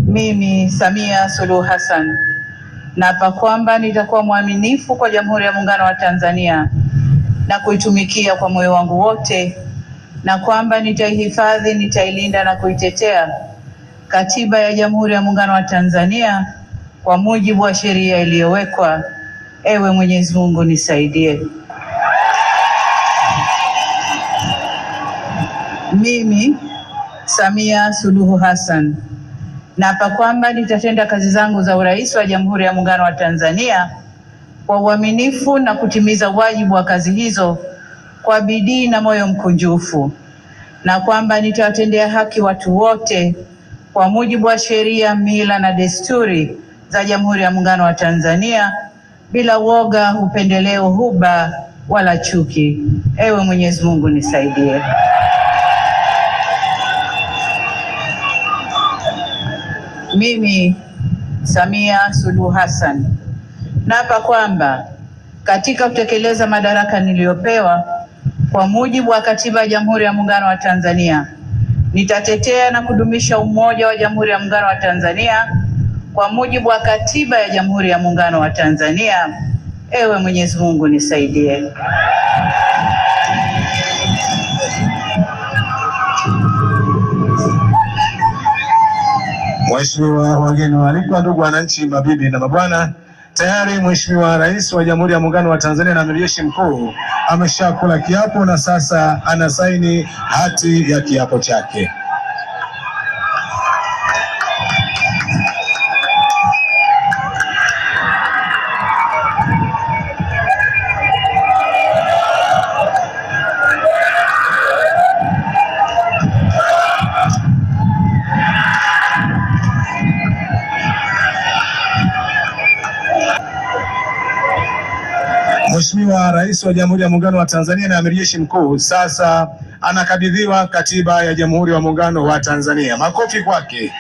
Mimi Samia Suluhu Hassan naapa kwamba nitakuwa mwaminifu kwa Jamhuri ya Muungano wa Tanzania na kuitumikia kwa moyo wangu wote, na kwamba nitaihifadhi, nitailinda na kuitetea Katiba ya Jamhuri ya Muungano wa Tanzania kwa mujibu wa sheria iliyowekwa. Ewe Mwenyezi Mungu nisaidie. Mimi Samia Suluhu Hassan naapa kwamba nitatenda kazi zangu za urais wa Jamhuri ya Muungano wa Tanzania kwa uaminifu na kutimiza wajibu wa kazi hizo kwa bidii na moyo mkunjufu, na kwamba nitawatendea haki watu wote kwa mujibu wa sheria, mila na desturi za Jamhuri ya Muungano wa Tanzania bila woga, upendeleo, huba wala chuki. Ewe Mwenyezi Mungu nisaidie. Mimi Samia Suluhu Hassan naapa kwamba katika kutekeleza madaraka niliyopewa kwa mujibu wa Katiba ya Jamhuri ya Muungano wa Tanzania, nitatetea na kudumisha umoja wa Jamhuri ya Muungano wa Tanzania kwa mujibu wa Katiba ya Jamhuri ya Muungano wa Tanzania. Ewe Mwenyezi Mungu nisaidie. Mheshimiwa wageni waalikwa, ndugu wananchi, mabibi na mabwana, tayari Mheshimiwa Rais wa Jamhuri ya Muungano wa Tanzania na Amiri Jeshi Mkuu ameshakula kiapo na sasa anasaini hati ya kiapo chake. Mheshimiwa Rais wa Jamhuri ya Muungano wa Tanzania na Amiri Jeshi Mkuu sasa anakabidhiwa Katiba ya Jamhuri ya Muungano wa Tanzania. Makofi kwake.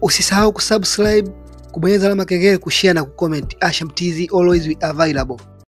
Usisahau kusubscribe, kubonyeza alama kengele, kushare na kucomment. Asham TZ, always available.